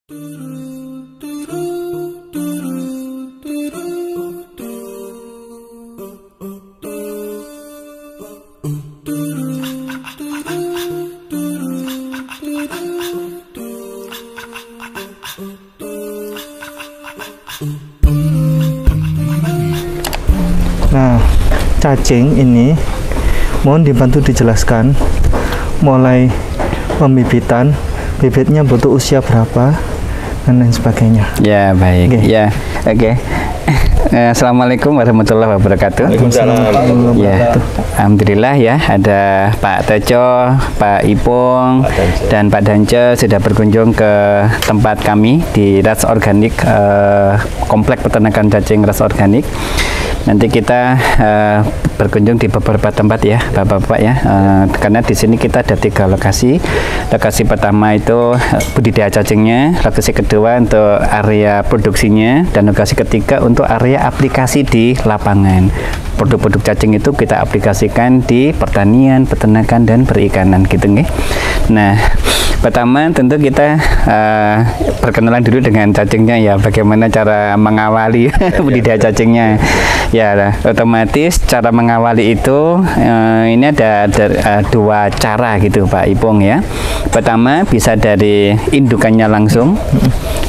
Nah, cacing ini mohon dibantu dijelaskan mulai pembibitan, bibitnya butuh usia berapa dan lain sebagainya. Ya, baik. Okay. Ya, oke. Assalamualaikum warahmatullahi wabarakatuh. Waalaikumsalam. Ya, alhamdulillah ya, ada Pak Tejo, Pak Ipung, dan Pak Dance sudah berkunjung ke tempat kami di Ras Organik, Komplek Peternakan Cacing Ras Organik. Nanti kita berkunjung di beberapa tempat ya, Bapak-bapak ya, karena di sini kita ada 3 lokasi. Lokasi pertama itu budidaya cacingnya, lokasi kedua untuk area produksinya, dan lokasi ketiga untuk area aplikasi di lapangan. Produk-produk cacing itu kita aplikasikan di pertanian, peternakan, dan perikanan gitu nggih. Nah, pertama tentu kita perkenalan dulu dengan cacingnya ya, bagaimana cara mengawali budidaya cacingnya. Ya, otomatis cara mengawali itu ini ada 2 cara gitu Pak Ipung ya. Pertama bisa dari indukannya langsung,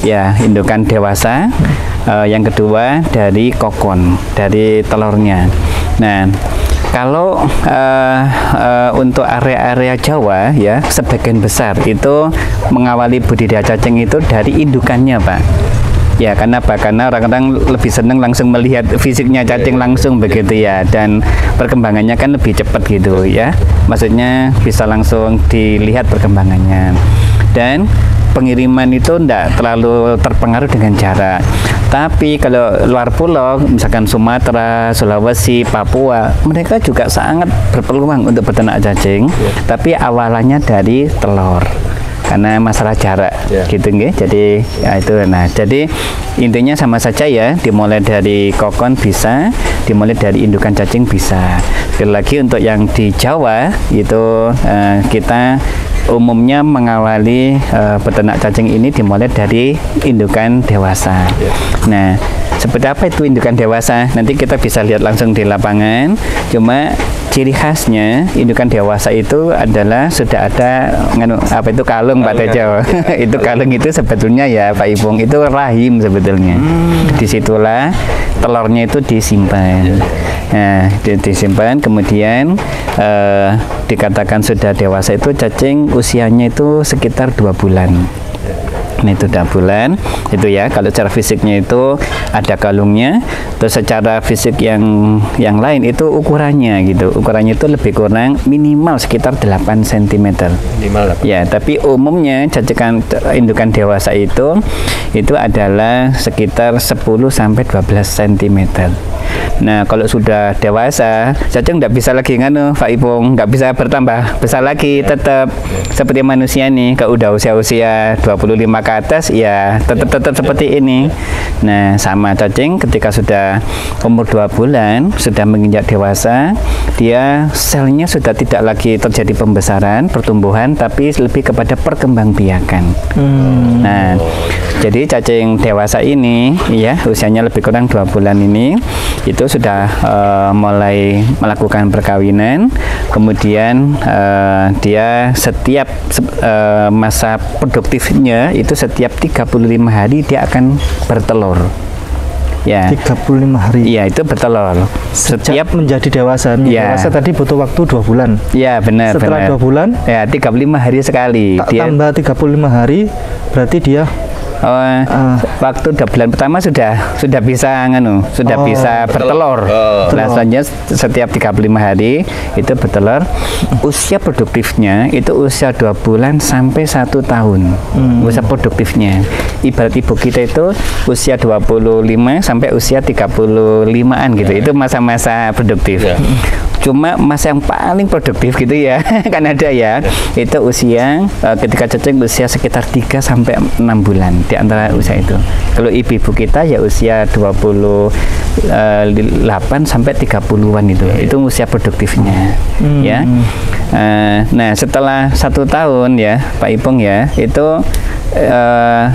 ya indukan dewasa. Yang kedua dari kokon, dari telurnya. Nah, kalau untuk area-area Jawa ya, sebagian besar itu mengawali budidaya cacing itu dari indukannya Pak. Ya, kenapa? Karena orang-orang lebih senang langsung melihat fisiknya cacing langsung begitu ya, dan perkembangannya kan lebih cepat gitu ya. Maksudnya bisa langsung dilihat perkembangannya. Dan pengiriman itu tidak terlalu terpengaruh dengan jarak. Tapi kalau luar pulau, misalkan Sumatera, Sulawesi, Papua, mereka juga sangat berpeluang untuk beternak cacing. Tapi awalannya dari telur. Karena masalah jarak gitu nggih. Jadi ya itu, nah jadi intinya sama saja ya, dimulai dari kokon bisa, dimulai dari indukan cacing bisa. Sekali lagi untuk yang di Jawa itu kita umumnya mengawali peternak cacing ini dimulai dari indukan dewasa. Nah, seperti apa itu indukan dewasa? Nanti kita bisa lihat langsung di lapangan. Cuma ciri khasnya indukan dewasa itu adalah sudah ada apa itu kalung Pak Tejo. Itu kalung itu sebetulnya ya Pak Ipung, itu rahim sebetulnya. Disitulah telurnya itu disimpan. Nah, disimpan, kemudian dikatakan sudah dewasa itu cacing usianya itu sekitar 2 bulan. Ini itu 2 bulan itu ya, kalau secara fisiknya itu ada kalungnya. Terus secara fisik yang lain itu ukurannya gitu, ukurannya itu lebih kurang minimal sekitar 8 cm minimal 8. Ya, tapi umumnya cacing indukan dewasa itu adalah sekitar 10 sampai 12 cm. Nah, kalau sudah dewasa, cacing nggak bisa lagi Pak Ipung, nggak bisa bertambah besar lagi, tetap seperti manusia nih. Kalau udah usia 25 ke atas, ya tetap seperti ini. Nah, sama cacing ketika sudah umur 2 bulan, sudah menginjak dewasa, dia selnya sudah tidak lagi terjadi pembesaran, pertumbuhan, tapi lebih kepada perkembangbiakan. Nah, jadi cacing dewasa ini, ya usianya lebih kurang 2 bulan ini, itu sudah mulai melakukan perkawinan. Kemudian dia setiap masa produktifnya itu setiap 35 hari dia akan bertelur. Ya. 35 hari. Iya, itu bertelur. Setiap menjadi dewasa. Dewasa tadi butuh waktu 2 bulan. Iya, benar. Setelah 2 bulan? Ya, 35 hari sekali. Tambah 35 hari, berarti dia waktu 2 bulan pertama sudah bisa bisa bertelur. Biasanya setiap 35 hari itu bertelur. Usia produktifnya itu usia 2 bulan sampai 1 tahun. Usia produktifnya. Ibarat ibu kita itu usia 25 sampai usia 35-an gitu. Itu masa-masa produktif. Cuma masa yang paling produktif gitu ya, kan ada ya, itu usia ketika cacing usia sekitar 3 sampai 6 bulan, di antara usia itu. Kalau ibu-ibu kita ya usia 28 sampai 30-an itu usia produktifnya. Ya. Nah, setelah 1 tahun ya Pak Ipung ya, itu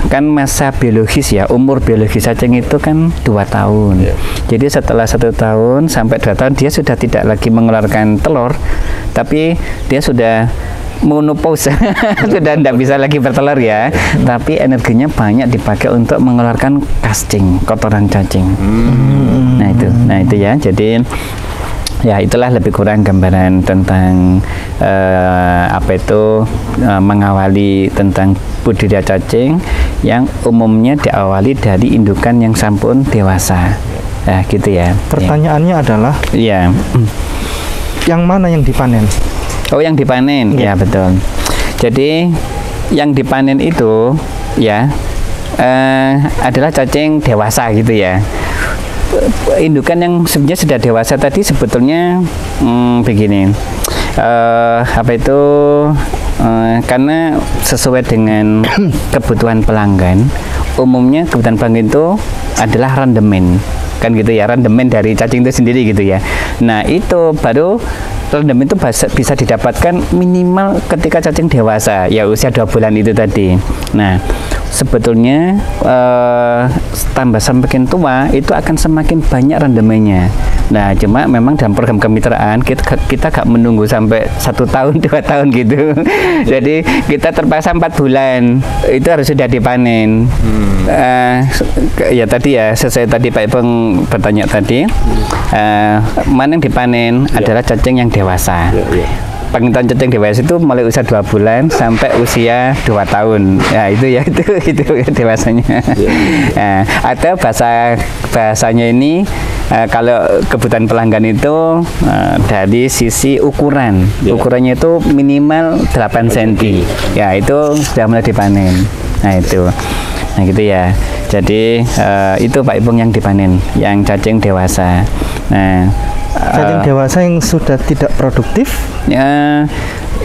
kan masa biologis ya, umur biologis cacing itu kan 2 tahun. Jadi setelah 1 tahun sampai 2 tahun dia sudah tidak lagi mengeluarkan telur, tapi dia sudah menopause sudah tidak bisa lagi bertelur ya, tapi energinya banyak dipakai untuk mengeluarkan cacing, kotoran cacing. Nah itu ya. Jadi ya itulah lebih kurang gambaran tentang mengawali tentang budidaya cacing yang umumnya diawali dari indukan yang sampun dewasa. Ya gitu ya. Pertanyaannya adalah, ya, yang mana yang dipanen? Oh, yang dipanen, ya betul. Jadi yang dipanen itu ya adalah cacing dewasa gitu ya. Indukan yang sebenarnya sudah dewasa tadi sebetulnya begini, karena sesuai dengan kebutuhan pelanggan, umumnya kebutuhan pelanggan itu adalah randemen, kan gitu ya, randemen dari cacing itu sendiri gitu ya. Nah itu baru randemen itu bisa didapatkan minimal ketika cacing dewasa, ya usia 2 bulan itu tadi. Nah sebetulnya tambah semakin tua itu akan semakin banyak randemennya. Nah cuma memang dalam program kemitraan kita gak menunggu sampai 1 tahun 2 tahun gitu. Jadi kita terpaksa 4 bulan itu harus sudah dipanen. Ya tadi ya, sesuai tadi Pak Ipong bertanya tadi, mana yang dipanen adalah cacing yang dewasa. Pengintan cacing dewasa itu mulai usia 2 bulan sampai usia 2 tahun. Ya itu ya, itu dewasanya. Atau bahasanya ini kalau kebutuhan pelanggan itu dari sisi ukuran. Ukurannya itu minimal 8 cm. Ya itu sudah mulai dipanen. Nah itu. Nah gitu ya. Jadi itu Pak Ipung yang dipanen, yang cacing dewasa. Nah cacing dewasa yang sudah tidak produktif?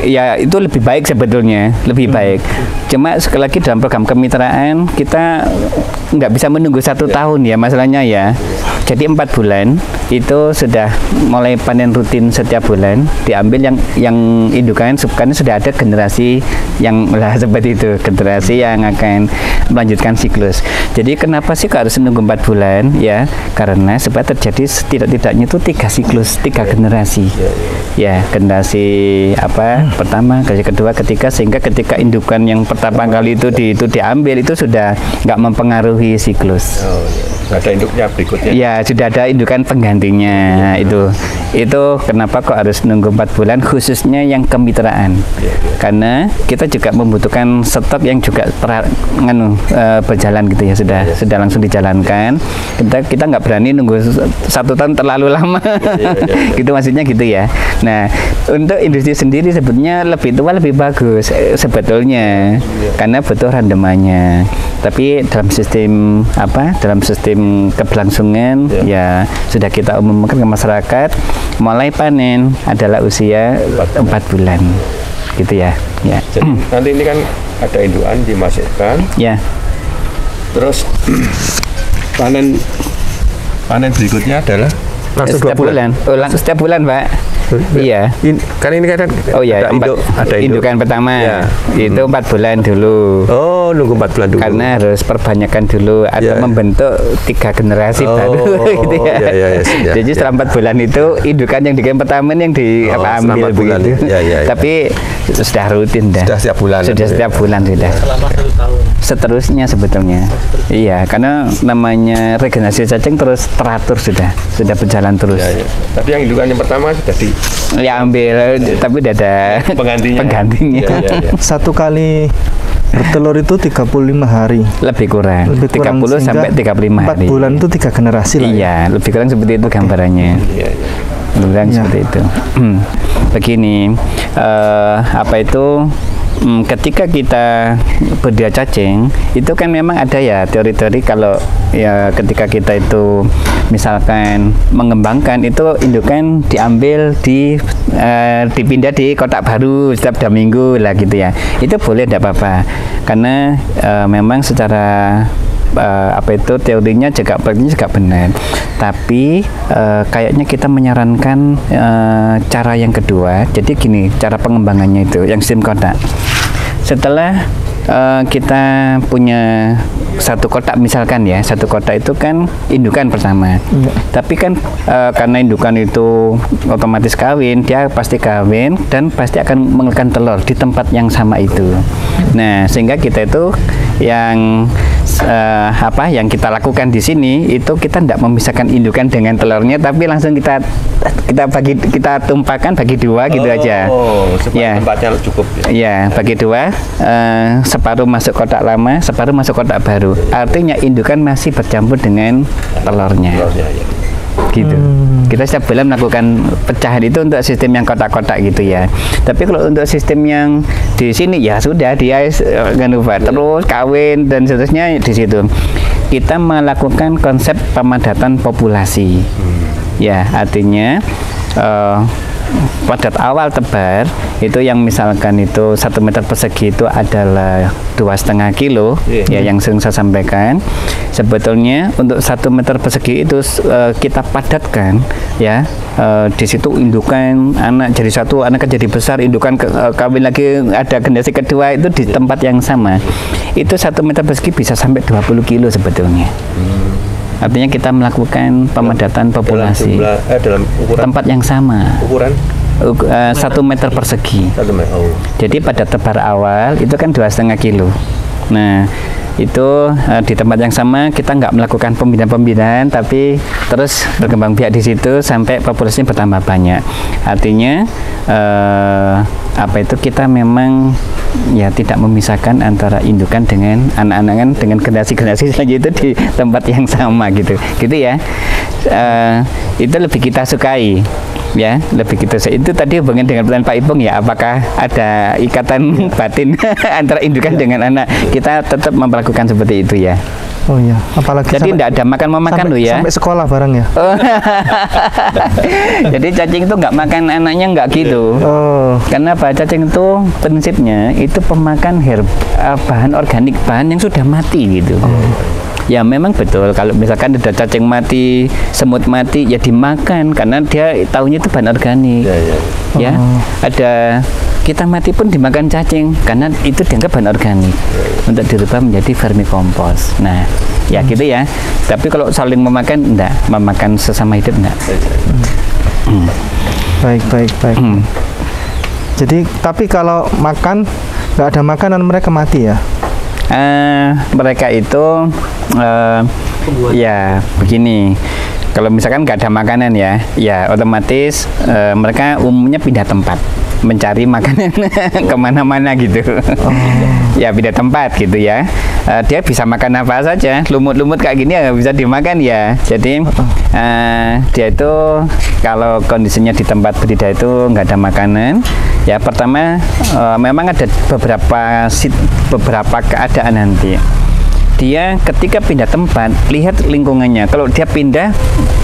Ya itu lebih baik sebetulnya, lebih baik. Cuma sekali lagi dalam program kemitraan kita nggak bisa menunggu 1 tahun ya masalahnya ya. Jadi 4 bulan itu sudah mulai panen rutin setiap bulan, diambil yang indukan, karena sudah ada generasi yang seperti itu, generasi yang akan melanjutkan siklus. Jadi kenapa sih harus menunggu 4 bulan ya? Karena supaya terjadi setidak-tidaknya itu 3 siklus, 3 generasi. Ya, generasi pertama, generasi kedua, ketiga, sehingga ketika indukan yang pertama kali itu diambil itu sudah nggak mempengaruhi siklus. Ada induknya berikutnya. Ya, sudah ada indukan penggantinya. Itu kenapa kok harus nunggu 4 bulan, khususnya yang kemitraan. Karena kita juga membutuhkan stok yang juga berjalan gitu ya, sudah langsung dijalankan. Kita nggak berani nunggu 1 tahun terlalu lama. Gitu maksudnya gitu ya. Nah, untuk industri sendiri sebetulnya lebih tua lebih bagus sebetulnya, karena butuh randemannya. Tapi dalam sistem keberlangsungan ya sudah kita umumkan ke masyarakat, mulai panen adalah usia 4 bulan gitu ya. Jadi nanti ini kan ada indukan dimasukkan ya, terus panen berikutnya adalah langsung 2 bulan. Setiap bulan Pak. Iya. Kan ini kan ada indukan pertama ya. Itu 4 bulan dulu. Oh, nunggu 4 bulan dulu. Karena harus perbanyakan dulu atau membentuk 3 generasi baru gitu ya. Jadi setelah 4 bulan itu indukan yang dikirim pertama yang diambil begitu. Tapi sudah rutin dah. Sudah setiap bulan. Setiap bulan sudah. Selama 1 tahun. Seterusnya sebetulnya. Iya, karena namanya regenerasi cacing terus teratur sudah berjalan terus. Tapi yang indukan yang pertama sudah ambil, tapi udah ada penggantinya. Satu kali bertelur itu 35 hari. Lebih kurang 30 sampai 35 hari. 4 bulan itu 3 generasi lah. Iya, lebih kurang seperti itu gambarannya. Lebih kurang seperti itu. Begini, ketika kita budidaya cacing itu kan memang ada ya teori-teori kalau ya ketika kita itu misalkan mengembangkan itu indukan diambil dipindah di kotak baru setiap 2 minggu lah gitu ya, itu boleh, tidak apa-apa, karena memang secara teorinya juga praktiknya juga benar. Tapi kayaknya kita menyarankan cara yang kedua. Jadi gini cara pengembangannya itu yang sistem kotak. Setelah kita punya satu kotak misalkan ya, satu kotak itu kan indukan pertama. Tapi kan karena indukan itu otomatis kawin, dia pasti kawin dan pasti akan mengeluarkan telur di tempat yang sama itu. Nah, sehingga kita itu yang yang kita lakukan di sini itu kita tidak memisahkan indukan dengan telurnya, tapi langsung kita tumpahkan bagi dua gitu aja. Supaya tempatnya cukup. Ya, bagi dua, separuh masuk kotak lama, separuh masuk kotak baru. Artinya indukan masih bercampur dengan telurnya. Gitu. Kita setiap bulan melakukan pecahan itu untuk sistem yang kotak-kotak gitu ya. Tapi kalau untuk sistem yang di sini ya sudah dia terus kawin dan seterusnya di situ. Kita melakukan konsep pemadatan populasi. Ya, artinya pada awal tebar itu yang misalkan itu 1 meter persegi itu adalah 2,5 kilo ya yang sering saya sampaikan. Sebetulnya untuk 1 meter persegi itu kita padatkan ya, di situ indukan anak jadi satu, anak jadi besar, indukan kawin lagi, ada generasi kedua itu di tempat yang sama. Itu 1 meter persegi bisa sampai 20 kilo sebetulnya. Artinya kita melakukan pemadatan populasi dalam ukuran tempat yang sama. Ukuran 1 meter persegi. Jadi pada tebar awal itu kan 2,5 kilo. Nah, itu di tempat yang sama kita nggak melakukan pembinaan, tapi terus berkembang biak di situ sampai populasinya bertambah banyak. Artinya kita memang ya tidak memisahkan antara indukan dengan anak-anak dengan generasi-generasi selanjutnya di tempat yang sama gitu ya. Itu lebih kita sukai ya, lebih kita sukai. Itu tadi hubungan dengan pertanyaan Pak Ipung ya, apakah ada ikatan batin antara indukan dengan anak. Kita tetap memperlakukan seperti itu ya. Oh iya, apalagi jadi tidak ada makan loh ya. Sampai sekolah bareng ya. Jadi cacing itu nggak makan anaknya, nggak gitu. Karena apa? Cacing itu prinsipnya itu pemakan bahan organik, bahan yang sudah mati gitu. Ya memang betul, kalau misalkan ada cacing mati, semut mati, ya dimakan karena dia tahunya itu bahan organik. Ya, ada kita mati pun dimakan cacing karena itu dianggap bahan organik untuk dirubah menjadi vermikompos. Nah, ya gitu ya. Tapi kalau saling memakan, enggak, memakan sesama hidup enggak. Baik. Jadi, tapi kalau makan nggak ada makanan, mereka mati ya? Mereka itu ya begini. Kalau misalkan nggak ada makanan ya otomatis mereka umumnya pindah tempat mencari makanan kemana-mana gitu. Ya pindah tempat gitu ya. Dia bisa makan apa saja, lumut-lumut kayak gini ya bisa dimakan ya. Jadi dia itu kalau kondisinya di tempat budidaya itu nggak ada makanan ya, pertama memang ada beberapa keadaan nanti. Dia ketika pindah tempat, lihat lingkungannya. Kalau dia pindah,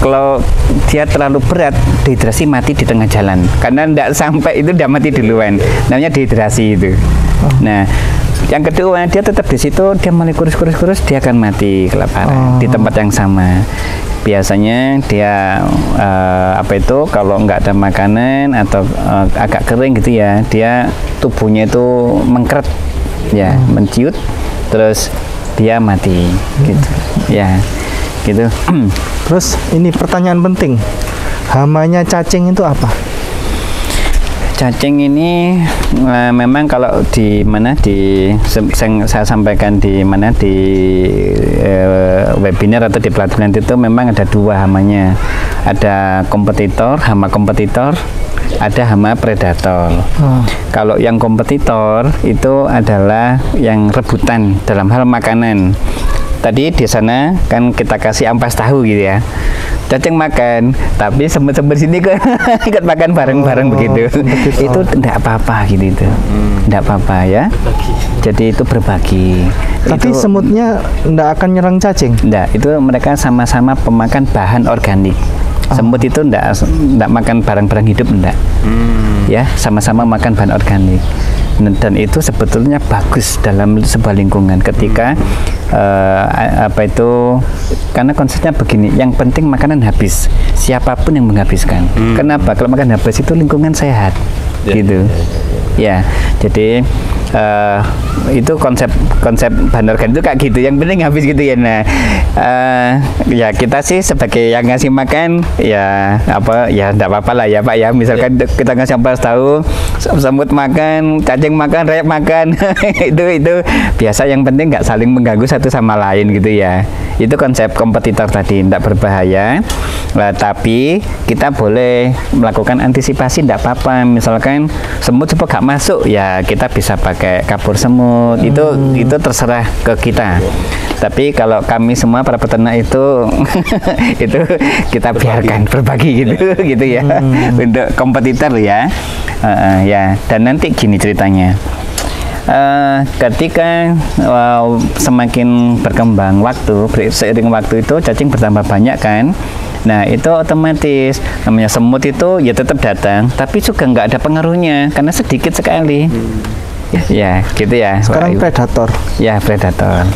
kalau dia terlalu berat, dehidrasi mati di tengah jalan. Karena tidak sampai itu udah mati duluan. Namanya dehidrasi itu. Nah, yang kedua, dia tetap di situ, dia mulai kurus, dia akan mati kelaparan di tempat yang sama. Biasanya dia kalau nggak ada makanan atau agak kering gitu ya, dia tubuhnya itu mengkeret, ya, menciut, terus dia mati gitu ya, gitu. Terus ini pertanyaan penting, hamanya cacing itu apa? Cacing ini memang kalau di mana saya sampaikan di mana di webinar atau di pelatihan itu memang ada dua hamanya, ada kompetitor, hama kompetitor, ada hama predator. Kalau yang kompetitor itu adalah yang rebutan dalam hal makanan. Tadi di sana kan kita kasih ampas tahu gitu ya. Cacing makan, tapi semut-semut sini kok ikut makan bareng-bareng begitu. Itu tidak apa-apa gitu itu. Tidak apa-apa ya. Jadi itu berbagi. Tapi itu, semutnya tidak akan nyerang cacing? Tidak, itu mereka sama-sama pemakan bahan organik. Semut itu tidak makan barang-barang hidup, tidak. Ya, sama-sama makan bahan organik. Dan itu sebetulnya bagus dalam sebuah lingkungan ketika karena konsepnya begini, yang penting makanan habis, siapapun yang menghabiskan. Kenapa? Kalau makan habis itu lingkungan sehat. gitu. Ya, jadi itu konsep bahan organik itu kayak gitu, yang penting habis gitu ya. Nah, ya kita sih sebagai yang ngasih makan ya apa ya enggak apa-apa lah ya Pak ya. Misalkan kita ngasih ampas tahu, semut makan, cacing makan, rayap makan, itu biasa, yang penting nggak saling mengganggu satu sama lain gitu ya. Itu konsep kompetitor tadi, tidak berbahaya. Tapi kita boleh melakukan antisipasi, tidak apa-apa. Misalkan semut coba gak masuk, ya kita bisa pakai kapur semut. Itu terserah ke kita. Tapi kalau kami semua para peternak itu itu kita biarkan berbagi gitu ya, untuk kompetitor ya. Ya, dan nanti gini ceritanya. Ketika semakin berkembang waktu, seiring waktu itu cacing bertambah banyak kan. Nah itu otomatis namanya semut itu ya tetap datang, tapi juga nggak ada pengaruhnya karena sedikit sekali. Ya gitu ya. Sekarang predator. Ya, predator.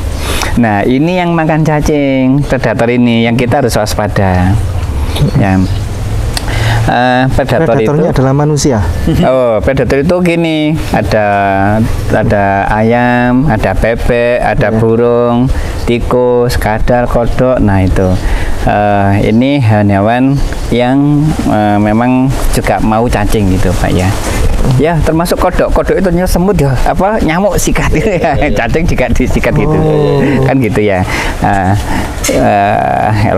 Nah ini yang makan cacing, predator ini yang kita harus waspada. Ya. Predatornya adalah manusia. Oh, predator itu gini, ada ayam, ada bebek, ada burung, tikus, kadal, kodok. Nah itu ini hewan yang memang juga mau cacing gitu Pak ya. Ya termasuk kodok itu semut ya, apa nyamuk sikat ya, cacing juga disikat gitu, kan gitu ya.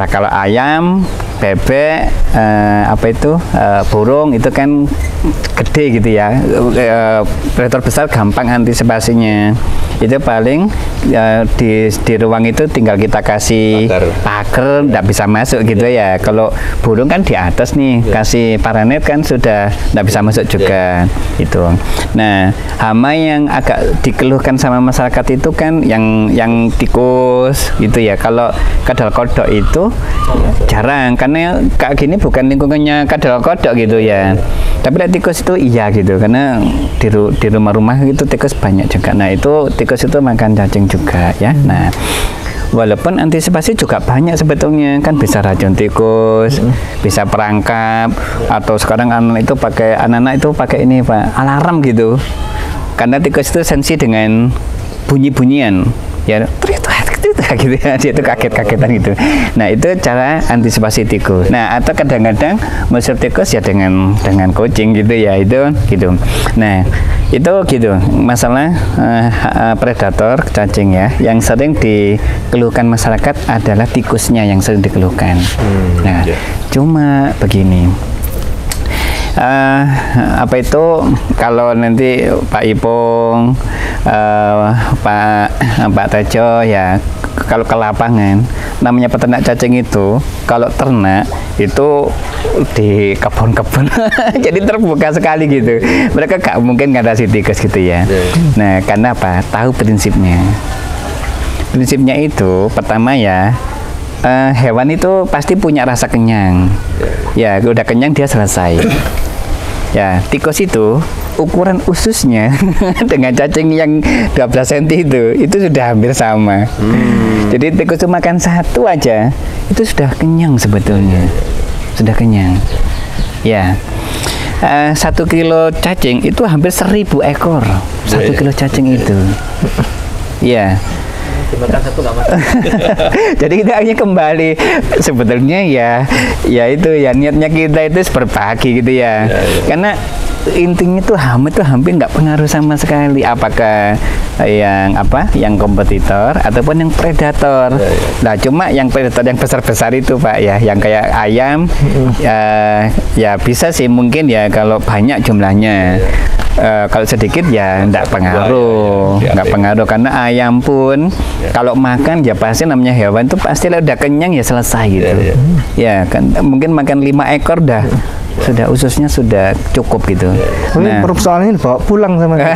Kalau ayam, bebek, burung itu kan gede gitu ya. Predator besar gampang antisipasinya. Itu paling di ruang itu tinggal kita kasih pagar, nggak bisa masuk gitu ya. Kalau burung kan di atas nih, kasih paranet kan sudah nggak bisa masuk juga itu. Nah, hama yang agak dikeluhkan sama masyarakat itu kan yang tikus gitu ya. Kalau kadal kodok itu jarang, karena kayak gini bukan lingkungannya kadal kodok gitu ya. Tapi tikus itu iya gitu, karena di rumah-rumah itu tikus banyak juga. Nah itu tikus itu makan cacing juga ya. Nah walaupun antisipasi juga banyak sebetulnya, kan bisa racun tikus, bisa perangkap, atau sekarang anak-anak itu pakai ini Pak, alarm gitu. Karena tikus itu sensi dengan bunyi-bunyian ya, gitu ya, dia itu kaget-kagetan gitu. Nah itu cara antisipasi tikus. Nah atau kadang-kadang musuh tikus ya dengan kucing gitu ya, itu gitu. Nah itu gitu masalah predator cacing ya, yang sering dikeluhkan masyarakat adalah tikusnya yang sering dikeluhkan. Nah cuma begini, kalau nanti Pak Ipung, Pak Tejo ya, kalau ke lapangan namanya peternak cacing itu, kalau ternak itu di kebun-kebun jadi terbuka sekali gitu, mereka gak mungkin ngatasi tikus gitu ya. Nah karena apa? Tahu prinsipnya itu pertama ya, hewan itu pasti punya rasa kenyang ya, udah kenyang dia selesai ya. Tikus itu ukuran ususnya dengan cacing yang 12 cm itu sudah hampir sama. Jadi tikus itu makan satu aja itu sudah kenyang sebetulnya, sudah kenyang ya. 1 kilo cacing itu hampir 1000 ekor 1 kilo cacing itu ya. Makan satu nggak makan. Jadi kita hanya kembali sebetulnya ya itu ya, niatnya kita itu berbagi gitu ya. Karena intinya tuh hama itu hampir nggak pengaruh sama sekali, apakah yang kompetitor ataupun yang predator. Nah cuma yang predator yang besar-besar itu Pak ya, yang kayak ayam ya bisa sih mungkin ya kalau banyak jumlahnya. Kalau sedikit ya enggak pengaruh, karena ayam pun kalau makan ya pasti namanya hewan itu pasti udah kenyang ya selesai gitu. Ya kan mungkin makan 5 ekor dah sudah ususnya sudah cukup gitu. Nah, persoalannya dibawa pulang sama kita.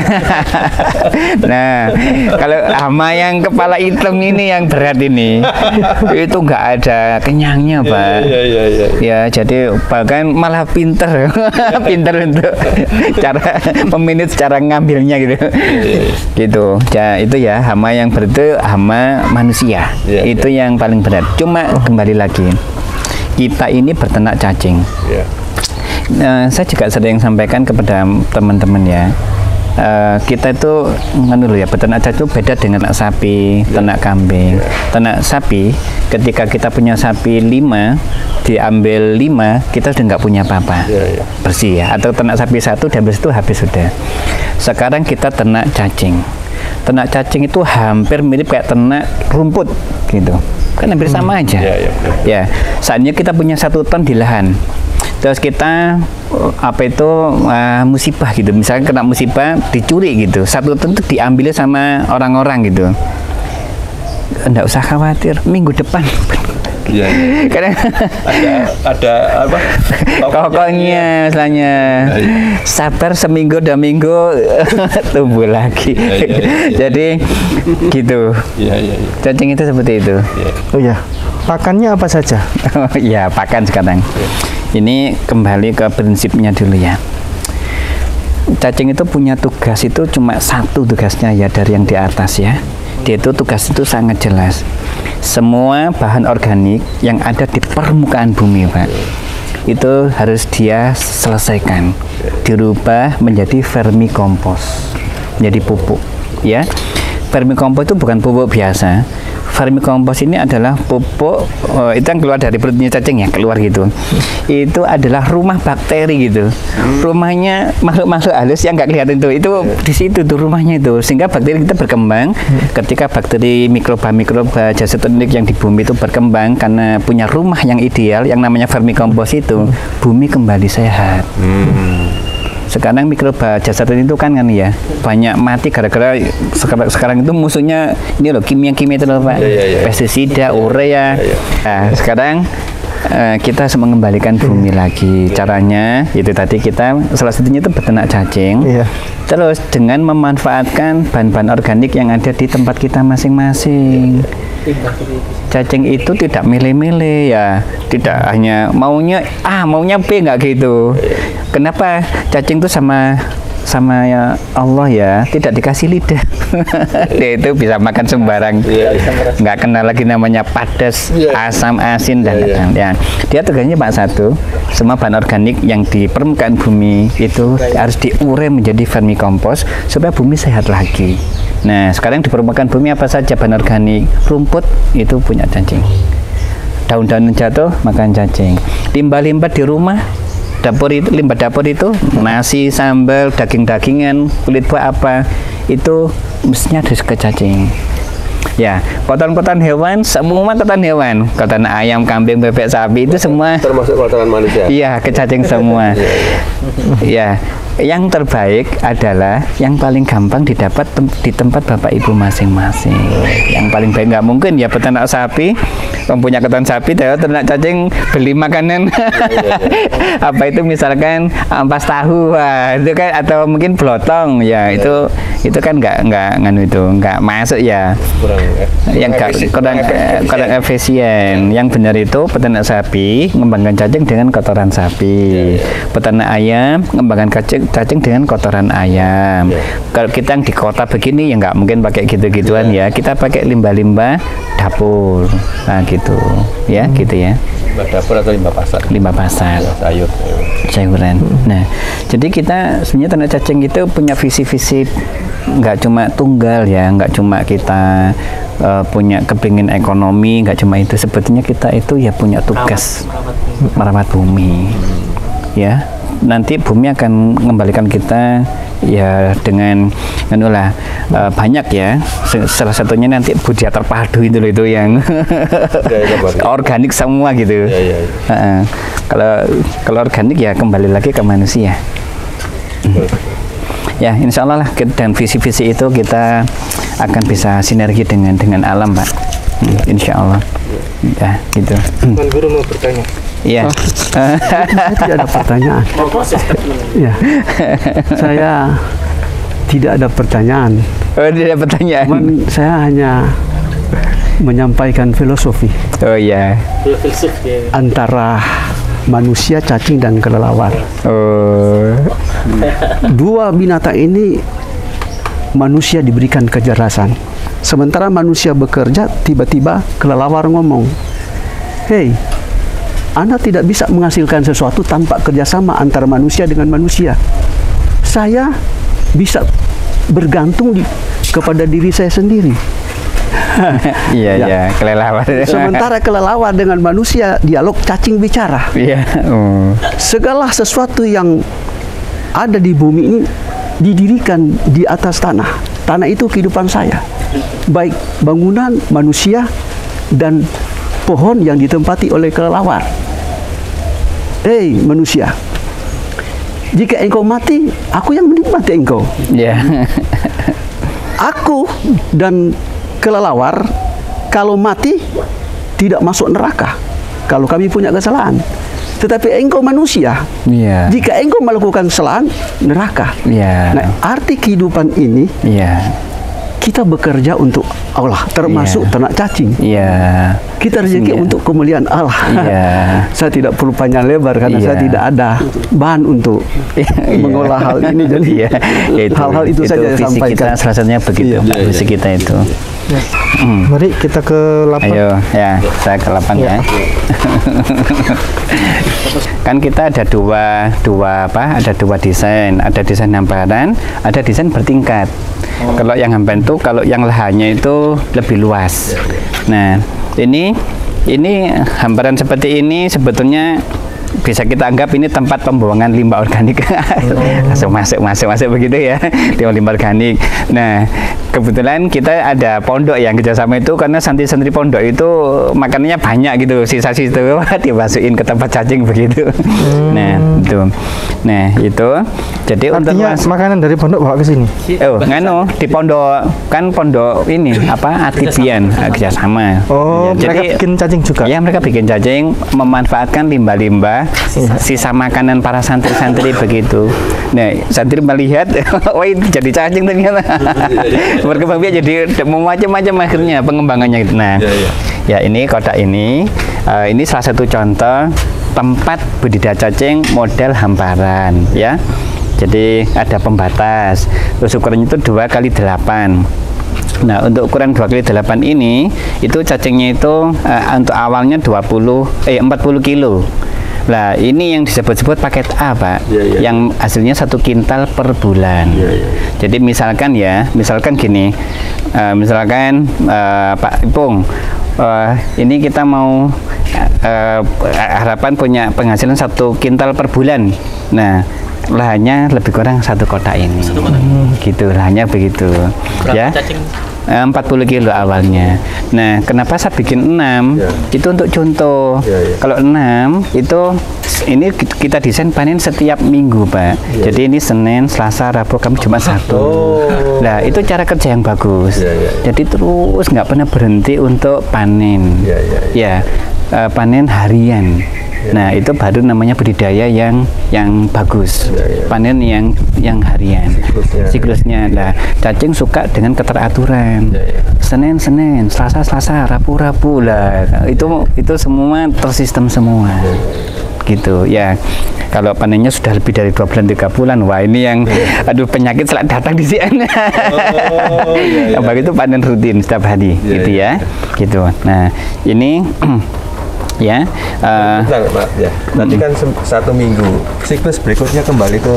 Nah, kalau hama yang kepala hitam ini yang berat ini, itu nggak ada kenyangnya Pak. Ya, jadi bahkan malah pinter untuk cara meminit cara ngambilnya gitu. Gitu. Ya, itu ya hama yang berat itu hama manusia. Itu yang paling berat. Cuma kembali lagi, kita ini berternak cacing. Saya juga sering sampaikan kepada teman-teman ya. Kita itu peternak cacing itu beda dengan ternak sapi, ternak kambing. Ternak sapi, ketika kita punya sapi 5, diambil 5, kita sudah nggak punya apa-apa, bersih ya. Atau ternak sapi 1 diambil itu habis sudah. Sekarang kita ternak cacing. Ternak cacing itu hampir mirip kayak ternak rumput gitu, kan hampir sama aja. Ya, saatnya kita punya 1 ton di lahan. Terus kita musibah gitu, misalnya kena musibah dicuri gitu, 1 ton itu diambilnya sama orang-orang gitu. Enggak usah khawatir, minggu depan. Iya. Karena ada apa? Pokoknya misalnya sabar seminggu 2 minggu tumbuh lagi. Jadi gitu. Cacing itu seperti itu. Oh ya, pakannya apa saja? Ya, pakan sekarang. Ini kembali ke prinsipnya dulu ya. Cacing itu punya tugas itu cuma 1 tugasnya ya dari yang di atas ya. Dia itu tugas itu sangat jelas. Semua bahan organik yang ada di permukaan bumi, Pak, itu harus dia selesaikan, dirubah menjadi vermikompos, menjadi pupuk ya. Vermikompos itu bukan pupuk biasa. Vermikompos ini adalah pupuk itu yang keluar dari perutnya cacing ya, keluar gitu. Itu adalah rumah bakteri gitu. Rumahnya makhluk-makhluk halus yang nggak kelihatan itu di situ tuh rumahnya itu. Sehingga bakteri kita berkembang. Ketika bakteri mikroba jasotonik yang di bumi itu berkembang karena punya rumah yang ideal yang namanya vermikompos itu, bumi kembali sehat. Sekarang mikroba jasotonik itu kan ya banyak mati gara-gara sekarang itu musuhnya ini loh, kimia-kimia itu loh Pak, pestisida, urea. Nah, sekarang kita harus mengembalikan bumi lagi. Caranya itu tadi kita salah satunya itu beternak cacing. Terus dengan memanfaatkan bahan-bahan organik yang ada di tempat kita masing-masing. Cacing itu tidak milih-milih ya, tidak hanya maunya B nggak gitu. Kenapa cacing itu sama ya Allah ya tidak dikasih lidah. Dia itu bisa makan sembarang, nggak kenal lagi namanya padas, asam, asin dan ya. Dia tugasnya Pak 1, semua bahan organik yang di permukaan bumi itu harus diurai menjadi vermikompos supaya bumi sehat lagi. Nah, sekarang di permukaan bumi apa saja bahan organik? Rumput itu punya cacing. Daun-daun jatuh makan cacing. Limbah-limbah di rumah, limbah dapur itu nasi, sambal, daging-dagingan, kulit buah apa itu mestinya ada ke cacing. Ya, kotoran-kotoran hewan, semua kotoran hewan, kotoran ayam, kambing, bebek, sapi itu semua termasuk kotoran manusia. Iya, ke cacing semua. Ya, yang terbaik adalah yang paling gampang didapat di tempat Bapak Ibu masing-masing. Yang paling baik nggak mungkin ya peternak sapi, mempunyai kotoran sapi, ternak cacing beli makanan apa itu misalkan ampas tahu, itu kan, atau mungkin blotong ya, itu kan nggak masuk ya. Yang kurang efisien. Yang benar itu peternak sapi mengembangkan cacing dengan kotoran sapi, peternak ayam mengembangkan cacing dengan kotoran ayam. Kalau kita yang di kota begini ya nggak mungkin pakai gitu-gituan ya, kita pakai limbah-limbah dapur, nah gitu ya, gitu ya. Limbah dapur atau limbah pasar? Limbah pasar. Sayuran. Nah, jadi kita sebenarnya ternak cacing itu punya visi-visi nggak cuma tunggal ya, nggak cuma kita punya kepingin ekonomi, nggak cuma itu. Sebetulnya kita itu ya punya tugas merawat bumi, ya. Nanti bumi akan mengembalikan kita ya dengan banyak ya. Salah satunya nanti budaya terpadu itu loh, itu yang organik semua gitu. Kalau organik ya kembali lagi ke manusia. Ya, insya Allah lah dan visi-visi itu kita akan bisa sinergi dengan alam, Pak. Insya Allah. Ya, gitu. Tuan Guru mau bertanya. Iya. Saya tidak ada pertanyaan. Ya. Saya tidak ada pertanyaan. Oh, tidak ada pertanyaan. Cuman saya hanya menyampaikan filosofi. Oh iya. Antara manusia, cacing, dan kelelawar. Oh. Dua binatang ini manusia diberikan kecerdasan. Sementara manusia bekerja, tiba-tiba kelelawar ngomong, "Hei, Anda tidak bisa menghasilkan sesuatu tanpa kerjasama antara manusia dengan manusia. Saya bisa bergantung kepada diri saya sendiri. Iya, Ya. iya, kelelawar. Sementara kelelawar dengan manusia, dialog cacing bicara. Iya. Segala sesuatu yang ada di bumi ini didirikan di atas tanah. Tanah itu kehidupan saya. Baik bangunan, manusia, dan pohon yang ditempati oleh kelelawar. Hei manusia, jika engkau mati, aku yang menikmati engkau. Iya. Aku dan kelelawar kalau mati tidak masuk neraka kalau kami punya kesalahan. Tetapi engkau manusia, Iya. jika engkau melakukan kesalahan, neraka. Iya. Nah, arti kehidupan ini Iya. kita bekerja untuk Allah, termasuk Iya. ternak cacing. Iya. Kita rezeki Iya. untuk kemuliaan Allah. Iya. Saya tidak perlu panjang lebar karena Iya. saya tidak ada bahan untuk Iya. mengolah hal ini. Jadi Iya. Ya, hal-hal itu saja yang visi sampaikan. kita salah satunya begitu, Iya. Pak, visi kita itu. Mari kita ke 8. Ayo, ya, saya ke 8 ya. Kan kita ada dua apa? Ada dua desain, ada desain hamparan, ada desain bertingkat. Kalau yang hamparan itu, kalau yang lahannya itu lebih luas. Nah, ini hamparan seperti ini sebetulnya bisa kita anggap ini tempat pembuangan limbah organik. Langsung masuk begitu ya, limbah organik. Nah, kebetulan kita ada pondok yang kerjasama itu, karena santri-santri pondok itu makanannya banyak gitu, sisa-sisa itu dimasukin ke tempat cacing begitu. Nah, itu. Nah, itu. Jadi Artinya untuk makanan dari pondok bawa ke sini. oh, nganu di pondok, kan pondok ini apa Atibian kerjasama. Oh, Ya, mereka bikin cacing juga. Ya, mereka bikin cacing, memanfaatkan limbah-limbah sisa makanan para santri-santri begitu. Nah, santri melihat, wah ini jadi cacing ternyata. Berkembang biak jadi macam-macam akhirnya pengembangannya. Nah, ya ini kotak ini salah satu contoh tempat budidaya cacing model hamparan ya. Jadi ada pembatas, terus ukurannya itu 2x8. Nah, untuk ukuran 2x8 ini, itu cacingnya itu untuk awalnya 40 kilo. Nah, ini yang disebut-sebut paket A, Pak, yang hasilnya 1 kintal per bulan. Jadi misalkan gini, Pak Ipung, ini kita mau harapan punya penghasilan 1 kintal per bulan. Nah, lahannya lebih kurang 1 kotak ini. Gitu, lahannya begitu. Ya. 40 kilo awalnya. Nah, kenapa saya bikin 6? Itu untuk contoh. Kalau 6 itu ini kita desain panen setiap minggu, Pak. Jadi ini Senin, Selasa, Rabu, Kamis, Jumat, Sabtu. Nah, itu cara kerja yang bagus. Jadi terus nggak pernah berhenti untuk panen. Ya, panen harian. Nah, itu baru namanya budidaya yang bagus. Panen yang harian. Siklusnya. Nah, cacing suka dengan keteraturan. Senin, Selasa, Rabu lah. Itu semua tersistem semua. Gitu ya. Kalau panennya sudah lebih dari 2 bulan 3 bulan, wah ini yang aduh penyakit selalu datang di sini. Yang begitu panen rutin setiap hari gitu ya. Gitu. Nah, ini ya Bentar, Pak, ya. Nanti kan 1 minggu, siklus berikutnya kembali ke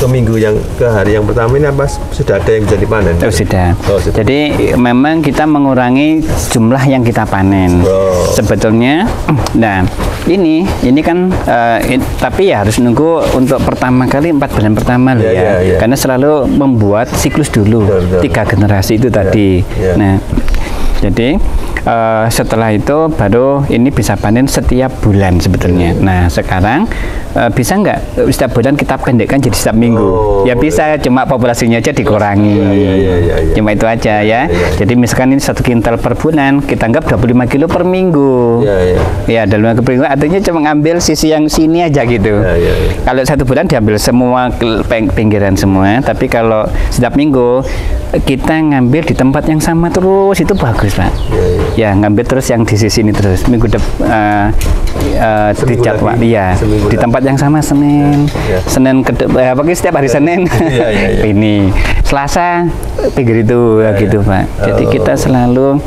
minggu yang ke hari yang pertama ini apa sudah ada yang bisa dipanen? sudah. Sudah. Jadi memang kita mengurangi jumlah yang kita panen. Sebetulnya, nah ini kan tapi ya harus nunggu untuk pertama kali 4 bulan pertama loh ya. Karena selalu membuat siklus dulu, 3 generasi itu tadi. Nah, jadi setelah itu baru ini bisa panen setiap bulan sebetulnya. Nah, sekarang bisa nggak setiap bulan kita pendekkan jadi setiap minggu? Ya bisa, cuma populasinya aja dikurangi. Cuma itu aja ya. Jadi misalkan ini 1 kintal per bulan, kita anggap 25 kilo per minggu. Ya, dalam per minggu artinya cuma ngambil sisi yang sini aja gitu. Kalau 1 bulan diambil semua pinggiran semua, tapi kalau setiap minggu kita ngambil di tempat yang sama terus, itu bagus, Pak. Ya, ngambil terus yang di sisi ini terus. Minggu depan di jadwal ya, di tempat yang sama Senin. Senin pokoknya setiap hari Senin. Ini Selasa pinggir itu gitu, Pak. Jadi kita selalu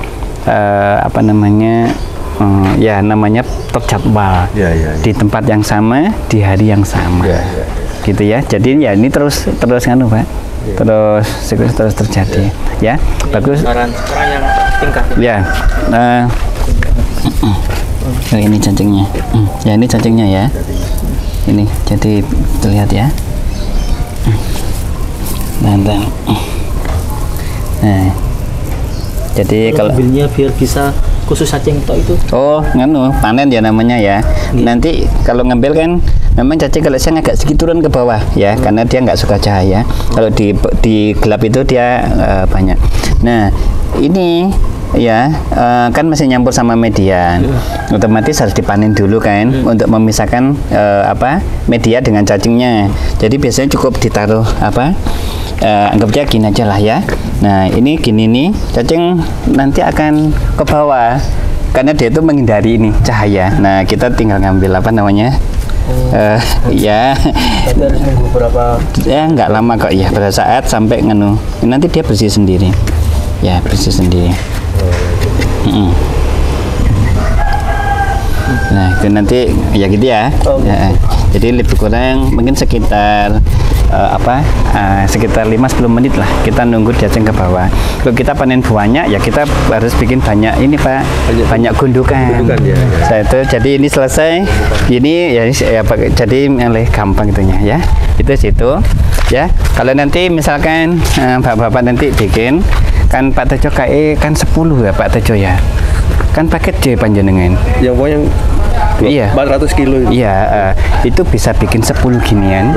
ya namanya terjadwal di tempat yang sama di hari yang sama, gitu ya. Jadi ya ini terus nganu Pak, terus siklus terus terjadi, ya. Bagus. Sekarang yang tingkat. Ya. Ini cacingnya. Ya ini cacingnya ya. Ini jadi terlihat ya. Nah, jadi kalau ambilnya biar bisa khusus cacing itu. Oh, nganu panen ya namanya ya. Nanti kalau ngambil kan memang cacing kalau siang agak sedikit turun ke bawah ya, karena dia nggak suka cahaya. Kalau di gelap itu dia banyak. Nah, ini ya kan masih nyampur sama media, otomatis harus dipanen dulu kan untuk memisahkan media dengan cacingnya. Jadi biasanya cukup ditaruh anggap aja gini aja lah ya. Nah ini gini nih, cacing nanti akan ke bawah karena dia itu menghindari ini cahaya. Nah kita tinggal ngambil ya. Tapi harus nunggu berapa? Ya nggak lama kok ya, pada saat sampai nganu nanti dia bersih sendiri. Ya bersih sendiri. Nah itu nanti ya gitu ya. Jadi lebih kurang mungkin sekitar sekitar 5-10 menit lah kita nunggu cacing ke bawah. Kalau kita panen buahnya ya kita harus bikin banyak ini Pak, banyak gundukan ya. Itu jadi ini selesai ini ya jadi gampang itunya ya. Itu situ ya. Kalau nanti misalkan bapak-bapak nanti bikin kan Pak Tejo kan 10 ya Pak Tejo ya. Kan paket J panjenengan. Yang yang 400 kilo itu. Iya, itu bisa bikin 10 ginian.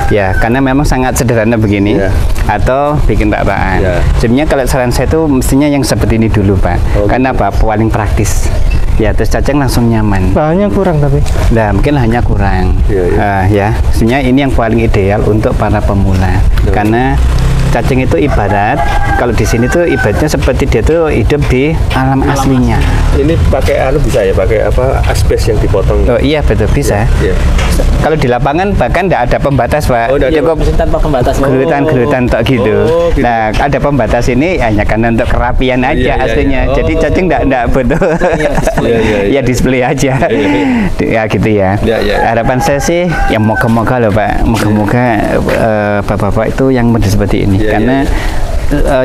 Ya, karena memang sangat sederhana begini. Atau bikin rataan. Sebenarnya kalau saran saya itu mestinya yang seperti ini dulu, Pak. Karena apa? Paling praktis. Ya, terus cacing langsung nyaman. Bahannya kurang tapi. Nah, mungkin hanya kurang. Ya, sebenarnya ini yang paling ideal untuk para pemula. Karena cacing itu ibarat, kalau di sini tuh ibaratnya seperti dia tuh hidup di alam aslinya. Ini pakai bisa ya, pakai asbes yang dipotong. Oh iya betul bisa. Kalau di lapangan bahkan tidak ada pembatas Pak. Cukup tanpa pembatas. Gerutan tok gitu. Nah ada pembatas ini hanya karena untuk kerapian aja aslinya. Jadi cacing tidak butuh. Ya display aja. Ya gitu ya. Harapan saya sih ya moga-moga loh Pak. Moga-moga bapak-bapak itu yang model seperti ini. Karena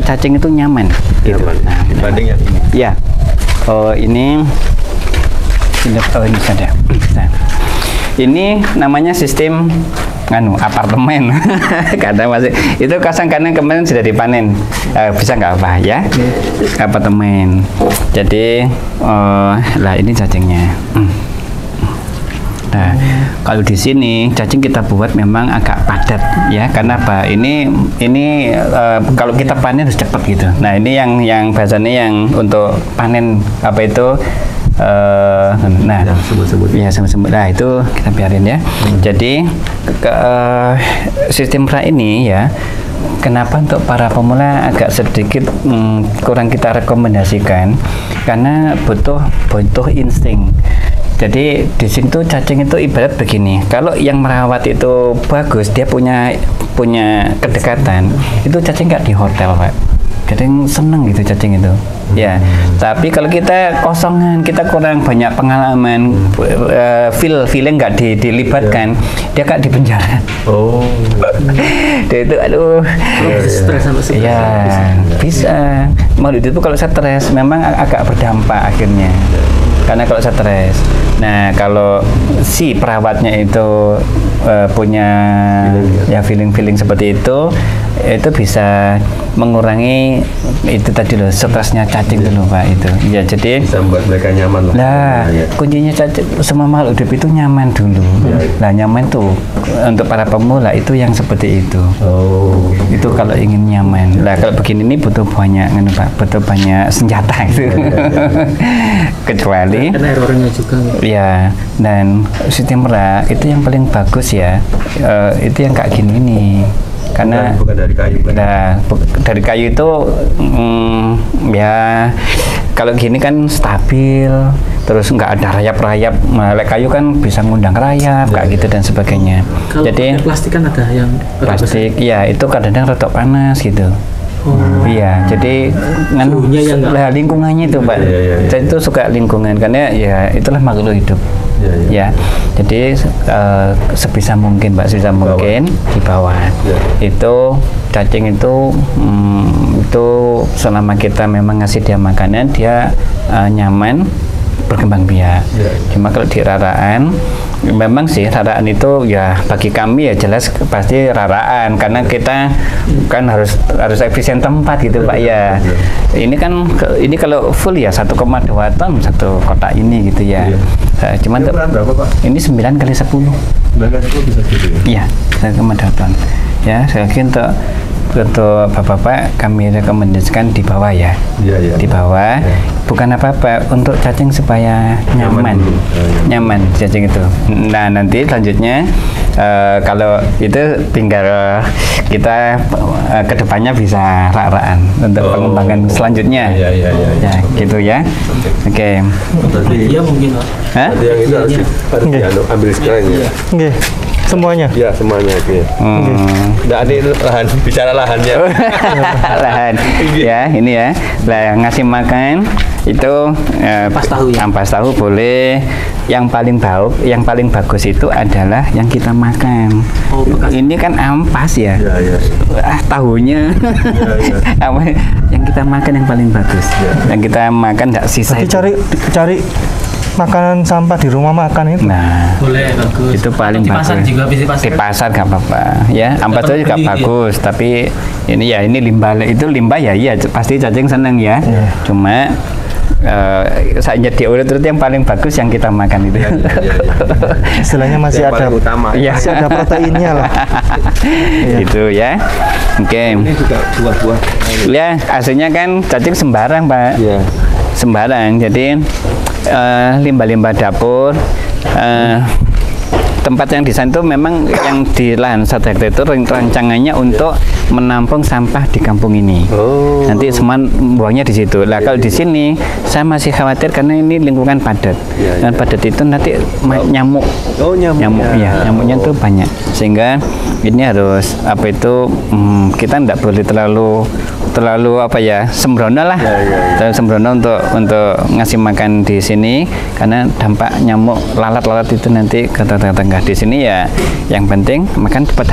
cacing itu nyaman. Gitu. Nah, dibanding yang ini. Ya. Oh ini saja. Nah, ini namanya sistem apartemen. Karena masih itu kasang karena kemarin sudah dipanen. Bisa nggak apa ya? Apartemen. Jadi lah ini cacingnya. Nah, kalau di sini cacing kita buat memang agak padat ya, karena apa? Ini kalau kita panen harus cepat gitu. Nah, ini yang bahasanya yang untuk panen semut-semut. Nah, itu kita biarin ya. Jadi sistem pra ini ya, kenapa untuk para pemula agak sedikit kurang kita rekomendasikan karena butuh insting. Jadi di sini tuh cacing itu ibarat begini. Kalau yang merawat itu bagus, dia punya kedekatan. Itu cacing nggak di hotel Pak. Cacing seneng gitu cacing itu. Ya. Tapi kalau kita kosongan, kita kurang banyak pengalaman, feeling nggak dilibatkan, dia nggak di penjara. Dia itu stres sama stres. Ya bisa. Malu itu kalau stres memang agak berdampak akhirnya. Karena kalau stres, nah kalau si perawatnya itu punya feeling seperti itu bisa mengurangi itu tadi loh stresnya cacing dulu Pak itu. Ya jadi bisa membuat mereka nyaman lah. Nah kuncinya cacing semua makhluk hidup itu nyaman dulu. Nah nyaman tuh untuk para pemula itu yang seperti itu. Itu kalau ingin nyaman. Nah kalau begini ini butuh banyak butuh banyak senjata itu. Kecuali karena errornya juga. Ya, dan sistem pra itu yang paling bagus ya. Itu yang kayak gini nih. Karena bukan dari kayu kan? Nah, dari kayu itu ya kalau gini kan stabil, terus nggak ada rayap-rayap. Kayu kan bisa ngundang rayap kayak gitu dan sebagainya. Kalau jadi plastik kan ada yang plastik, ya itu kadang-kadang rotok panas gitu. Iya, jadi Suhunya yang enggak- lingkungannya itu Pak. Saya itu suka lingkungan karena ya itulah makhluk hidup. Ya, jadi sebisa mungkin Pak, sebisa mungkin di bawah. Itu cacing itu selama kita memang ngasih dia makanan, dia nyaman berkembang biak. Cuma kalau di raraan, memang sih raraan itu ya bagi kami ya jelas pasti raraan karena kita kan harus efisien tempat gitu Pak ya. Ini kan ini kalau full ya 1,2 ton satu kotak ini gitu ya. Cuman berapa Pak? ini 9 kali 10. 9 kali 10 bisa gitu ya? Iya, 1,2 ton. Ya, saya kira untuk bapak-bapak kami rekomendasikan di bawah ya. Di bawah. Bukan apa-apa, untuk cacing supaya nyaman. Nyaman cacing itu. Nah, nanti selanjutnya kalau itu tinggal kita kedepannya bisa raraan untuk pengembangan selanjutnya. Ya, gitu ya. Oke. Iya mungkin Pak. Hah? Nanti yang itu harus diambil sekarang ya? Nggih. Semuanya. Iya, semuanya oke. Nggak ada lahan, bicara lahannya. Lahan. Ya, ini ya. Lah ngasih makan itu Ampas tahu ya? ampas tahu boleh. Yang paling bagus itu adalah yang kita makan. Ini kan ampas ya. Tahunya. Apa yang kita makan yang paling bagus. Yang kita makan nggak sisa. Jadi cari makanan sampah di rumah makan itu. Nah, Boleh, bagus. itu paling Di bagus. pasar juga bisa di pasar. Di pasar nggak apa-apa. Ya, ampas itu juga beli, bagus. Tapi ini limbah ya. Iya, pasti cacing seneng ya. Cuma saya jadi urut-urut yang paling bagus yang kita makan itu. Istilahnya masih Yang ada paling utama. Iya. masih ada proteinnya lah. Itu ya. Oke. Ini juga buah-buah. Ya, aslinya kan cacing sembarang, Pak. Iya. Sembarang. Jadi limbah-limbah dapur, tempat yang di sana itu memang yang di lahan 1 hektar itu rancangannya untuk menampung sampah di kampung ini. Nanti semua buangnya di situ. Lah kalau di sini saya masih khawatir karena ini lingkungan padat. Dan padat itu nanti nyamuk. Nyamuk ya, nyamuknya tuh banyak. Sehingga ini harus kita tidak boleh terlalu sembrono lah. Terlalu sembrono untuk ngasih makan di sini karena dampak nyamuk lalat-lalat itu nanti ke tetangga di sini ya. Yang penting makan cepat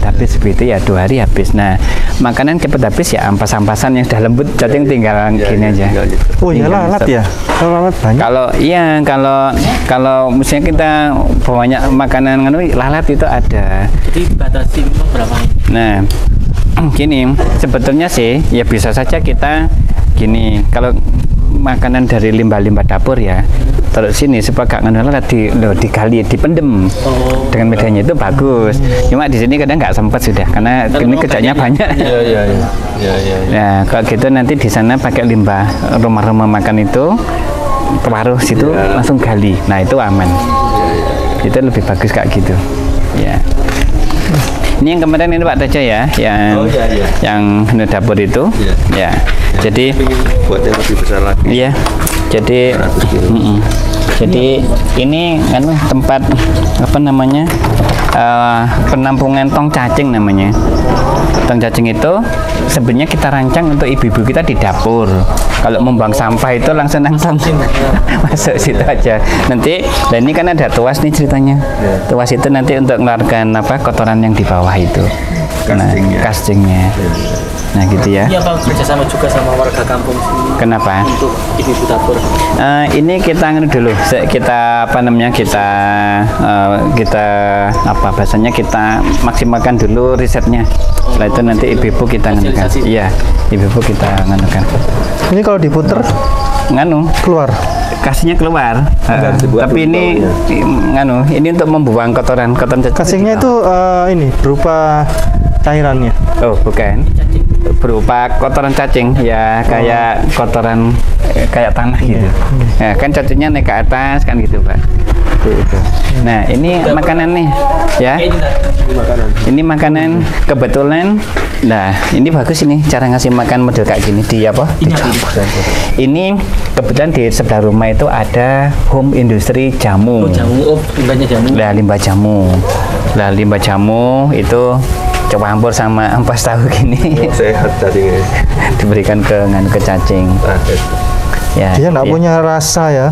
habis begitu ya, 2 hari habis. Nah, makanan cepat habis ya ampas-ampasan yang sudah lembut, cacing tinggal gini aja. Oh iya, lalat ya. Kalau lalat banyak. Kalau misalnya kita banyak makanan lalat itu ada. Jadi batasi berapa? Nah, gini, sebetulnya sih ya bisa saja kita gini, kalau makanan dari limbah-limbah dapur ya, terus sini supaya gak lalat digali, dipendem dengan medianya itu bagus. Cuma di sini kadang nggak sempat sudah karena ini kerjanya banyak. Iya. Nah, kalau gitu nanti di sana pakai limbah rumah-rumah makan itu pewaruh situ langsung gali. Nah, itu aman. Itu lebih bagus kayak gitu. Ya. Ini yang kemarin ini Pak Tejo ya, yang dapur itu. Ya. Jadi buat yang lebih besar lagi. iya. Jadi jadi ini kan tempat penampungan tong cacing namanya. Tong cacing itu sebenarnya kita rancang untuk ibu-ibu kita di dapur. Kalau membuang sampah itu langsung masuk situ aja. Nanti, dan ini kan ada tuas nih ceritanya. Tuas itu nanti untuk mengeluarkan kotoran yang di bawah itu. Castingnya. Nah gitu ya. Ini apa kerjasama juga sama warga kampung sini? Kenapa? Untuk ibu-ibu dapur. Ini kita dulu. Kita bahasanya kita maksimalkan dulu risetnya. Setelah itu nanti ibu-ibu kita nganukan. Iya, ibu-ibu kita nganukan. Ini kalau diputer keluar. Kasihnya keluar. Tapi ini ini untuk membuang kotoran cacing. Kasihnya itu ini berupa cairannya. Oh, bukan. Berupa kotoran cacing ya, kayak kotoran kayak tanah gitu. Nah, kan cacingnya naik ke atas kan gitu, Pak. Itu. Nah, ini makanan nih ya. Ini makanan kebetulan. Nah, ini bagus ini cara ngasih makan model kayak gini di Ini kebetulan di sebelah rumah itu ada home industri jamu. Limbahnya jamu. Limbah jamu itu coba campur sama ampas tahu gini. Sehat cacingnya. Diberikan ke cacing. Ya, Dia nggak punya rasa ya,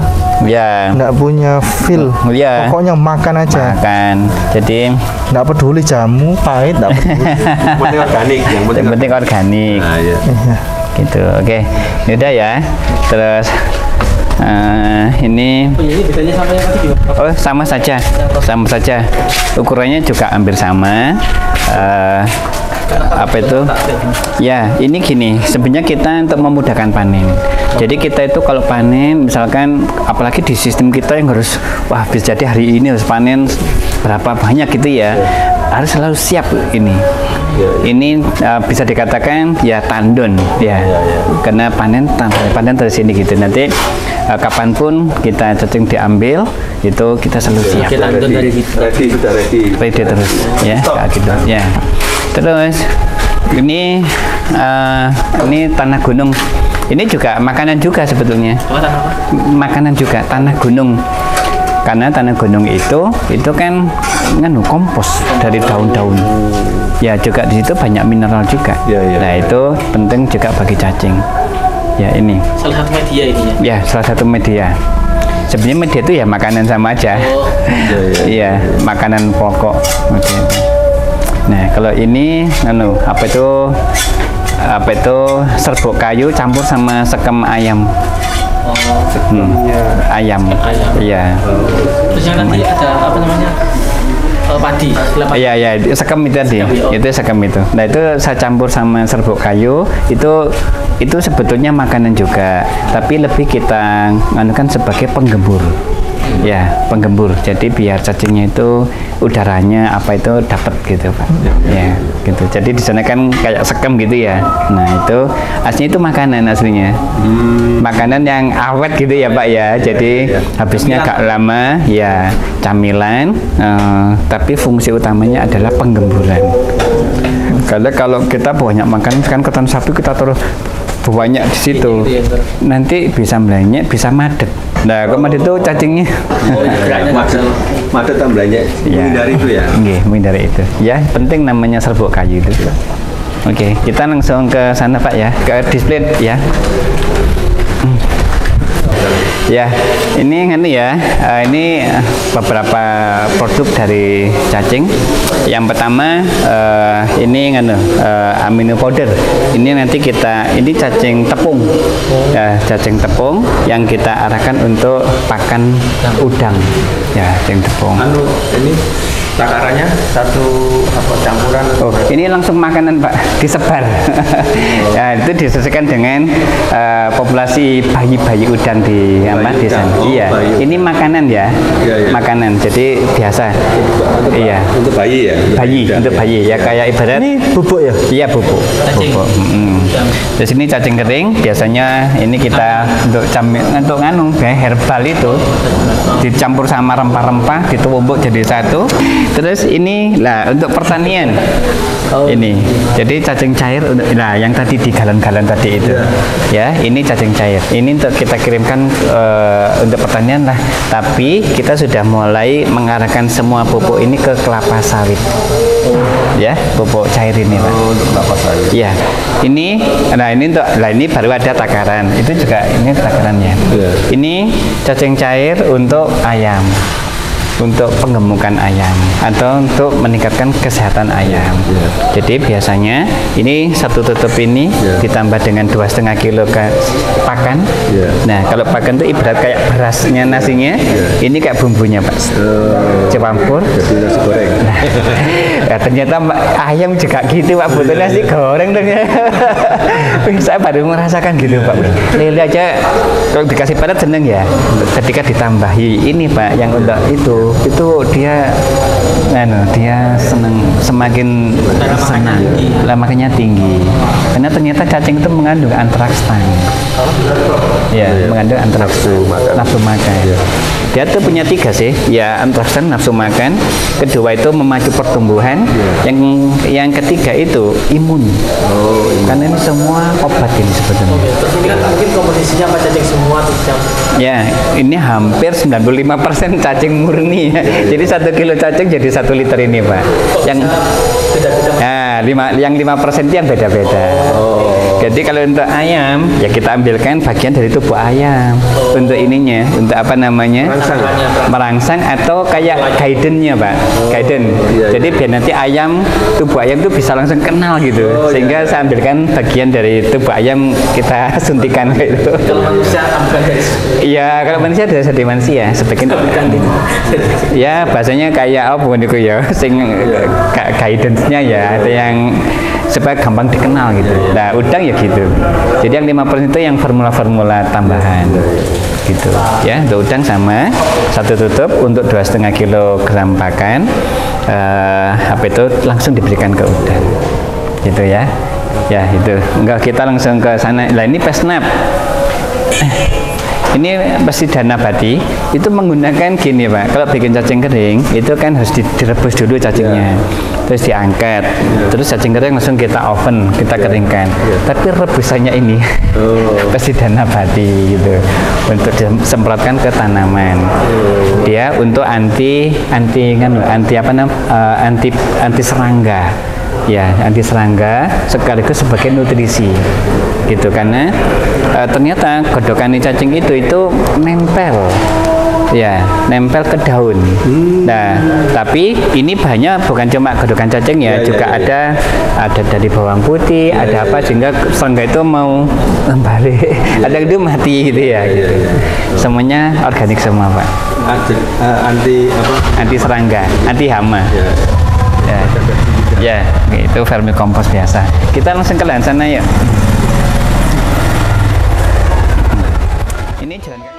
ya, nggak punya feel. ya, Pokoknya makan aja. makan. Jadi Nggak peduli jamu, pahit, nggak peduli. Yang penting organik, yang penting organik. Nah, ya. Gitu. Oke, ini udah ya. Terus ini Oh, ini bedanya sama yang tadi gimana? oh sama saja. Ukurannya juga hampir sama. Apa itu? Ya, ini gini. Sebenarnya kita untuk memudahkan panen. Jadi kita itu kalau panen, misalkan, apalagi di sistem kita yang harus, wah bisa jadi hari ini harus panen berapa banyak gitu ya, harus selalu siap ini. Ini bisa dikatakan ya tandon ya, karena panen dari sini gitu. Nanti kapanpun kita cacing diambil itu kita selalu siap. Kita tandon dari kita. Ready terus ya, kayak gitu ya. Terus ini tanah gunung. Ini juga makanan juga sebetulnya. Makanan juga tanah gunung. Karena tanah gunung itu kan kompos dari daun-daun. Ya juga di situ banyak mineral juga. Nah itu penting juga bagi cacing. Ya ini. Salah satu media ini ya. Ya salah satu media. Sebenarnya media itu ya makanan sama aja. Iya makanan pokok. Nah kalau ini apa itu serbuk kayu campur sama sekem ayam. Ayam. Iya. Terus yang nanti ada apa namanya? Padi. Iya, sekem itu tadi. Itu sekem itu. Nah, itu saya campur sama serbuk kayu, itu sebetulnya makanan juga, tapi lebih kita nganukan sebagai penggembur. Ya, penggembur. Jadi biar cacingnya itu udaranya apa itu dapat gitu, Pak. Ya, gitu. Jadi di sana kan kayak sekem gitu ya. Nah, itu aslinya itu makanan aslinya. Makanan yang awet gitu ya, Pak ya. Jadi habisnya agak lama ya, camilan, tapi fungsi utamanya adalah penggemburan. Karena kalau kita banyak makan kan ketan sapi kita terus banyak di situ, nanti bisa melenyek, bisa madet. Nah, kalau madet itu cacingnya madet tambahnya menghindari itu ya. Menghindari itu. Ya, penting namanya serbuk kayu itu. Oke, kita langsung ke sana Pak ya, ke display ya. Ya, ini ini beberapa produk dari cacing. Yang pertama ini amino powder. Ini nanti ini cacing tepung. Ya, cacing tepung yang kita arahkan untuk pakan udang. Ya, cacing tepung. Ini takarannya satu campuran. Oh, ini langsung makanan Pak, disebar. Ya, itu disesuaikan dengan populasi bayi-bayi udang di sana. Iya, ini makanan ya, makanan. Jadi biasa. Iya. Untuk bayi ya. Untuk bayi ya, kayak ibarat. Ini bubuk ya? Iya bubuk. Di sini cacing kering. Biasanya ini kita untuk herbal itu dicampur sama rempah-rempah, ditumbuk jadi satu. Terus ini untuk pertanian. Ini. Jadi cacing cair yang tadi di galon-galon tadi itu. Ya, ini cacing cair. Ini untuk kita kirimkan untuk pertanian lah. Tapi kita sudah mulai mengarahkan semua pupuk ini ke kelapa sawit. Ya, pupuk cair ini Pak. Untuk kelapa sawit. Iya. Ini ini baru ada takaran. Itu juga ini takarannya. Ini cacing cair untuk ayam. Untuk penggemukan ayam atau untuk meningkatkan kesehatan ayam. Jadi biasanya ini satu tutup ini ditambah dengan 2,5 kilo pakan. Nah kalau pakan itu ibarat kayak berasnya nasinya, ini kayak bumbunya Pak. Campur. Jadi nasi goreng. Nah, ternyata ayam juga gitu Pak, butuh nasi goreng ternyata. Saya baru merasakan gitu Pak. Lele aja kalau dikasih padat seneng ya. Ketika ditambahi ini Pak yang untuk itu dia senang, semakin senang, makanya tinggi. Karena ternyata cacing itu mengandung antraks tang. Ya, mengandung antraks nafsu makan. Dia tuh punya 3 sih, ya antraks tang, nafsu makan. Kedua itu memacu pertumbuhan. Yang ketiga itu imun. Karena ini semua obat ini sebetulnya. Terus ini kan mungkin komposisinya apa cacing semua tuh Ya, ini hampir 95% cacing murni ya. Jadi 1 kilo cacing jadi 1 liter ini Pak. Yang beda-beda Nah, yang 5% itu yang beda-beda. Jadi kalau untuk ayam, ya kita ambilkan bagian dari tubuh ayam. Untuk ininya, untuk apa namanya? Merangsang atau kayak guidance-nya, Pak. Guidance. Jadi biar nanti ayam, tubuh ayam itu bisa langsung kenal gitu. Sehingga saya ambilkan bagian dari tubuh ayam, kita suntikan gitu. Kalau manusia ambilkan dari Iya, kalau manusia ada sedi manusia, sebagian ya bahasanya kayak apa niku ya, sing guidance-nya ya, ada yang supaya gampang dikenal gitu. Nah, udang ya gitu. Jadi yang 5% itu yang formula-formula tambahan gitu ya. Untuk udang sama satu tutup untuk 2,5 kilogram pakan, apa itu langsung diberikan ke udang gitu ya. Ya itu, enggak kita langsung ke sana. Nah ini pesnap. Ini pasti dana nabati itu menggunakan gini Pak. Kalau bikin cacing kering itu kan harus direbus dulu cacingnya, terus diangkat, terus cacing kering langsung kita oven, kita keringkan. Tapi rebusannya ini pasti dana nabati gitu, untuk disemprotkan ke tanaman. Dia untuk anti serangga. Ya, anti serangga sekaligus sebagai nutrisi gitu, karena ternyata godokan cacing itu nempel ya, nempel ke daun. Nah, tapi ini bahannya bukan cuma godokan cacing ya, juga ada dari bawang putih, ada apa sehingga serangga itu mau balik, ada itu mati gitu ya gitu. Semuanya organik semua Pak. Anti serangga, anti hama. Ya, itu vermicompost biasa. Kita langsung ke lahan sana yuk. Ini jalan kaki.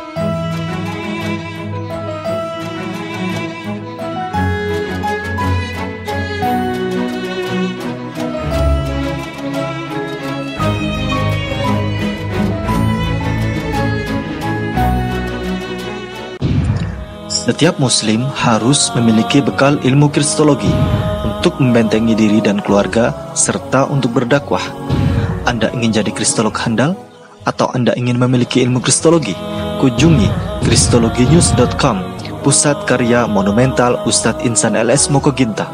Setiap muslim harus memiliki bekal ilmu kristologi untuk membentengi diri dan keluarga serta untuk berdakwah. Anda ingin jadi kristolog handal atau Anda ingin memiliki ilmu kristologi? Kunjungi kristologinews.com, pusat karya monumental Ustadz Insan LS Mokoginta.